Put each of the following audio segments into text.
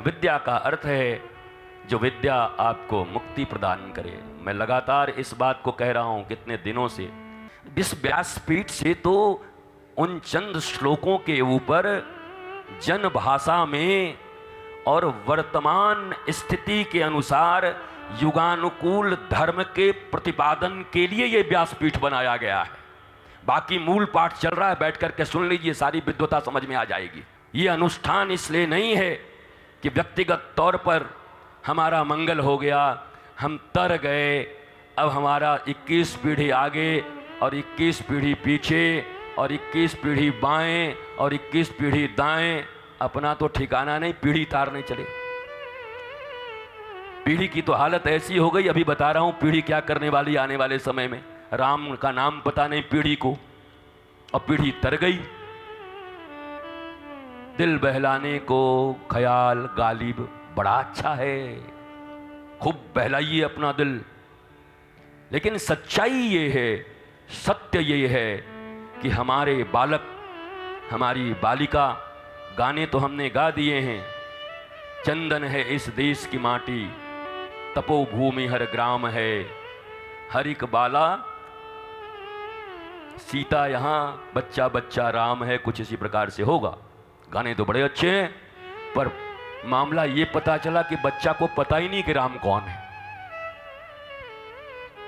विद्या का अर्थ है जो विद्या आपको मुक्ति प्रदान करे। मैं लगातार इस बात को कह रहा हूं कितने दिनों से। इस व्यासपीठ से तो उन चंद श्लोकों के ऊपर जन भाषा में और वर्तमान स्थिति के अनुसार युगानुकूल धर्म के प्रतिपादन के लिए यह व्यासपीठ बनाया गया है। बाकी मूल पाठ चल रहा है, बैठ करके सुन लीजिए, सारी विद्वता समझ में आ जाएगी। ये अनुष्ठान इसलिए नहीं है कि व्यक्तिगत तौर पर हमारा मंगल हो गया, हम तर गए, अब हमारा 21 पीढ़ी आगे और 21 पीढ़ी पीछे और 21 पीढ़ी बाएं और 21 पीढ़ी दाएं, अपना तो ठिकाना नहीं, पीढ़ी तारने चले। पीढ़ी की तो हालत ऐसी हो गई, अभी बता रहा हूं पीढ़ी क्या करने वाली आने वाले समय में। राम का नाम पता नहीं पीढ़ी को, और पीढ़ी तर गई। दिल बहलाने को ख्याल गालिब बड़ा अच्छा है, खूब बहलाइए अपना दिल। लेकिन सच्चाई ये है, सत्य ये है कि हमारे बालक, हमारी बालिका, गाने तो हमने गा दिए हैं। चंदन है इस देश की माटी, तपोभूमि हर ग्राम है, हरिक बाला सीता यहाँ, बच्चा बच्चा राम है, कुछ इसी प्रकार से होगा। गाने तो बड़े अच्छे हैं, पर मामला ये पता चला कि बच्चा को पता ही नहीं कि राम कौन है।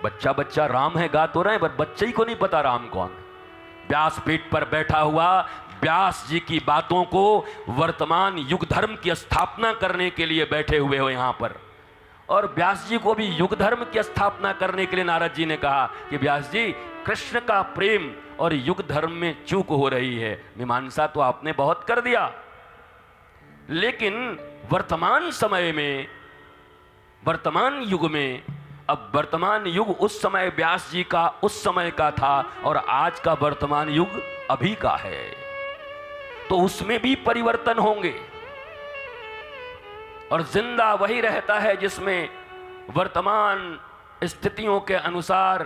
बच्चा बच्चा राम है गा तो रहे, पर बच्चे ही को नहीं पता राम कौन है। व्यासपीठ पर बैठा हुआ व्यास जी की बातों को वर्तमान युग धर्म की स्थापना करने के लिए बैठे हुए हो यहां पर। और व्यास जी को भी युग धर्म की स्थापना करने के लिए नारद जी ने कहा कि व्यास जी, कृष्ण का प्रेम और युग धर्म में चूक हो रही है। मीमांसा तो आपने बहुत कर दिया, लेकिन वर्तमान समय में, वर्तमान युग में, अब वर्तमान युग उस समय व्यास जी का उस समय का था और आज का वर्तमान युग अभी का है, तो उसमें भी परिवर्तन होंगे। और जिंदा वही रहता है जिसमें वर्तमान स्थितियों के अनुसार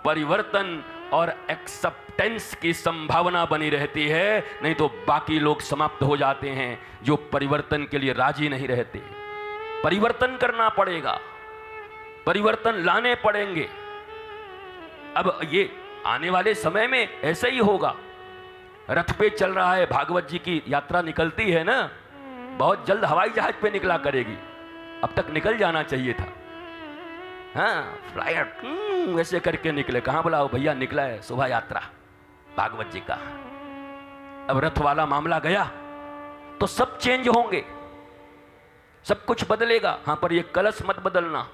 परिवर्तन और एक्सेप्टेंस की संभावना बनी रहती है। नहीं तो बाकी लोग समाप्त हो जाते हैं जो परिवर्तन के लिए राजी नहीं रहते। परिवर्तन करना पड़ेगा, परिवर्तन लाने पड़ेंगे। अब ये आने वाले समय में ऐसा ही होगा। रथ पे चल रहा है, भागवत जी की यात्रा निकलती है ना, बहुत जल्द हवाई जहाज पे निकला करेगी, अब तक निकल जाना चाहिए था। हाँ, फ्लाइट वैसे करके निकले, कहाँ बुलाओ भैया, निकला है शोभा यात्रा भागवत जी का। अब रथ वाला मामला गया तो सब चेंज होंगे, सब कुछ बदलेगा। हाँ, पर ये कलश मत बदलना।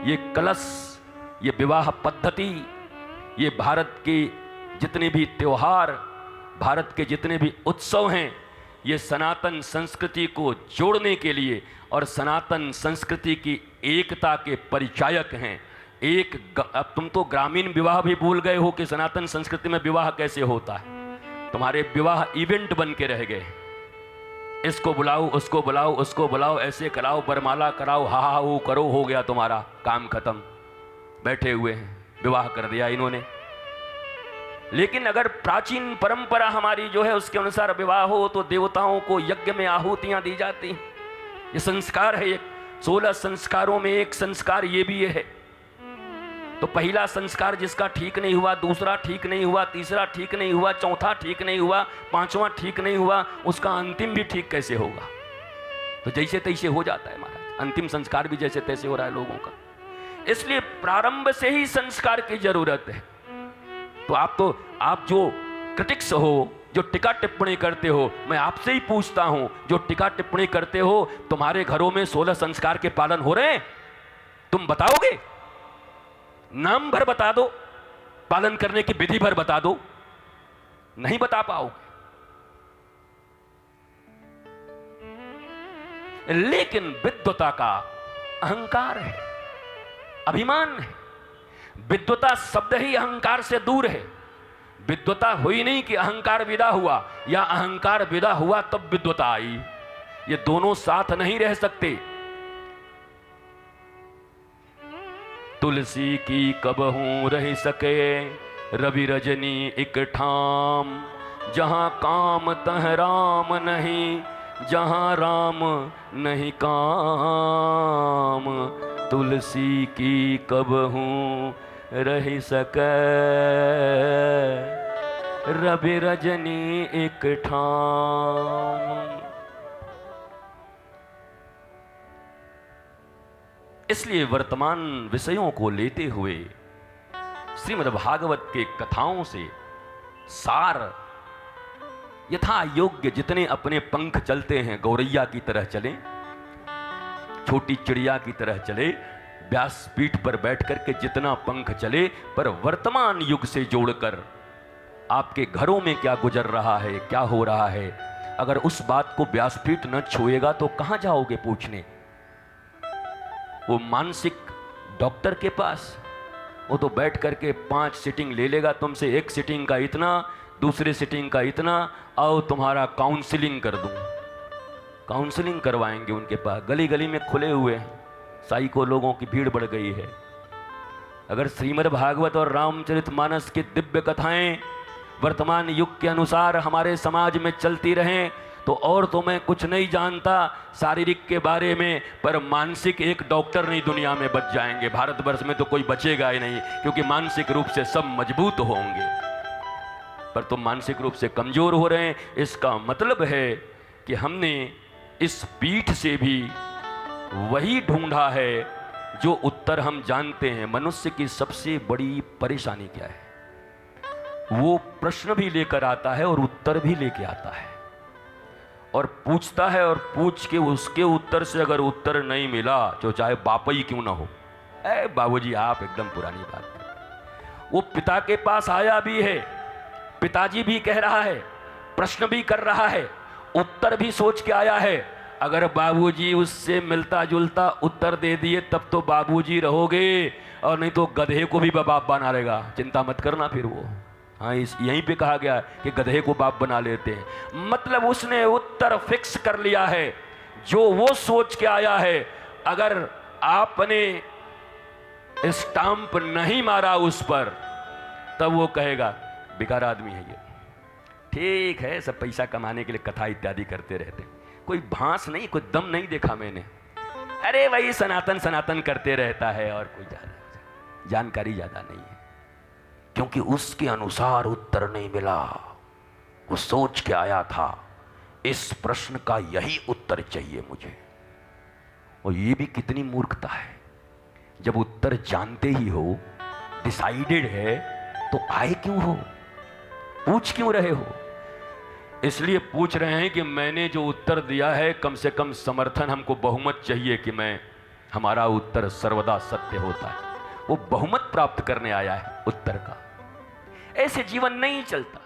ये कलश, ये विवाह पद्धति, ये भारत के जितने भी त्योहार, भारत के जितने भी उत्सव हैं, ये सनातन संस्कृति को जोड़ने के लिए और सनातन संस्कृति की एकता के परिचायक हैं। अब तुम तो ग्रामीण विवाह भी भूल गए हो कि सनातन संस्कृति में विवाह कैसे होता है। तुम्हारे विवाह इवेंट बन के रह गए। इसको बुलाओ, उसको बुलाओ, उसको बुलाओ, ऐसे कराओ, बरमाला कराओ, हा हा वो करो, हो गया तुम्हारा काम खत्म। बैठे हुए हैं, विवाह कर दिया इन्होंने। लेकिन अगर प्राचीन परंपरा हमारी जो है उसके अनुसार विवाह हो तो देवताओं को यज्ञ में आहुतियां दी जाती हैं। ये संस्कार है, 16 संस्कारों में एक संस्कार ये भी है। तो पहला संस्कार जिसका ठीक नहीं हुआ, दूसरा ठीक नहीं हुआ, तीसरा ठीक नहीं हुआ, चौथा ठीक नहीं हुआ, पांचवा ठीक नहीं हुआ, उसका अंतिम भी ठीक कैसे होगा। तो जैसे तैसे हो जाता है महाराज, अंतिम संस्कार भी जैसे तैसे हो रहा है लोगों का। इसलिए प्रारंभ से ही संस्कार की जरूरत है। तो आप जो क्रिटिक्स हो, जो टीका टिप्पणी करते हो, मैं आपसे ही पूछता हूं, जो टीका टिप्पणी करते हो, तुम्हारे घरों में 16 संस्कार के पालन हो रहे हैं? तुम बताओगे? नाम भर बता दो, पालन करने की विधि भर बता दो, नहीं बता पाओगे। लेकिन विद्वता का अहंकार है, अभिमान है। विद्वता शब्द ही अहंकार से दूर है। विद्वता हुई नहीं कि अहंकार विदा हुआ, या अहंकार विदा हुआ तब विद्वता आई। ये दोनों साथ नहीं रह सकते। तुलसी की कबहू रह सके रवि रजनी एक ठाम, जहां काम तह राम नहीं, जहां राम नहीं काम, तुलसी की कबहू रही सके, रवि रजनी एक ठाम। इसलिए वर्तमान विषयों को लेते हुए श्रीमद् भागवत के कथाओं से सार यथा योग्य जितने अपने पंख चलते हैं, गौरैया की तरह चलें, छोटी चिड़िया की तरह चले, व्यासपीठ पर बैठ करके जितना पंख चले, पर वर्तमान युग से जोड़कर आपके घरों में क्या गुजर रहा है, क्या हो रहा है, अगर उस बात को व्यासपीठ न छुएगा तो कहां जाओगे पूछने? वो मानसिक डॉक्टर के पास, वो तो बैठ करके 5 सीटिंग ले लेगा तुमसे, एक सीटिंग का इतना, दूसरे सीटिंग का इतना, आओ तुम्हारा काउंसलिंग कर दूं। काउंसलिंग करवाएंगे उनके पास, गली गली में खुले हुए हैं, साइको लोगों की भीड़ बढ़ गई है। अगर श्रीमद् भागवत और रामचरितमानस की दिव्य कथाएं वर्तमान युग के अनुसार हमारे समाज में चलती रहें तो और तो मैं कुछ नहीं जानता शारीरिक के बारे में, पर मानसिक एक डॉक्टर नहीं दुनिया में बच जाएंगे। भारतवर्ष में तो कोई बचेगा ही नहीं, क्योंकि मानसिक रूप से सब मजबूत होंगे, पर तुम मानसिक रूप से कमजोर हो रहे हैं। इसका मतलब है कि हमने इस पीठ से भी वही ढूंढा है जो उत्तर हम जानते हैं। मनुष्य की सबसे बड़ी परेशानी क्या है? वो प्रश्न भी लेकर आता है और उत्तर भी लेके आता है, और पूछता है, और पूछ के उसके उत्तर से अगर उत्तर नहीं मिला तो चाहे बाप ही क्यों ना हो, ए बाबूजी आप एकदम पुरानी बात कर। वो पिता के पास आया भी है, पिताजी भी कह रहा है, प्रश्न भी कर रहा है, उत्तर भी सोच के आया है। अगर बाबूजी उससे मिलता जुलता उत्तर दे दिए तब तो बाबूजी रहोगे, और नहीं तो गधे को भी बाप बना लेगा। चिंता मत करना फिर वो। हाँ, यहीं पे कहा गया कि गधे को बाप बना लेते हैं। मतलब उसने उत्तर फिक्स कर लिया है, जो वो सोच के आया है। अगर आपने स्टाम्प नहीं मारा उस पर, तब वो कहेगा बेकार आदमी है ये। ठीक है, सब पैसा कमाने के लिए कथा इत्यादि करते रहते, कोई भांस नहीं, कोई दम नहीं देखा मैंने। अरे वही सनातन सनातन करते रहता है, और कोई जानकारी ज्यादा नहीं है, क्योंकि उसके अनुसार उत्तर नहीं मिला। वो सोच के आया था इस प्रश्न का यही उत्तर चाहिए मुझे। और ये भी कितनी मूर्खता है, जब उत्तर जानते ही हो, डिसाइडेड है, तो आए क्यों हो, पूछ क्यों रहे हो? इसलिए पूछ रहे हैं कि मैंने जो उत्तर दिया है, कम से कम समर्थन, हमको बहुमत चाहिए कि हमारा उत्तर सर्वदा सत्य होता है। वो बहुमत प्राप्त करने आया है उत्तर का। ऐसे जीवन नहीं चलता।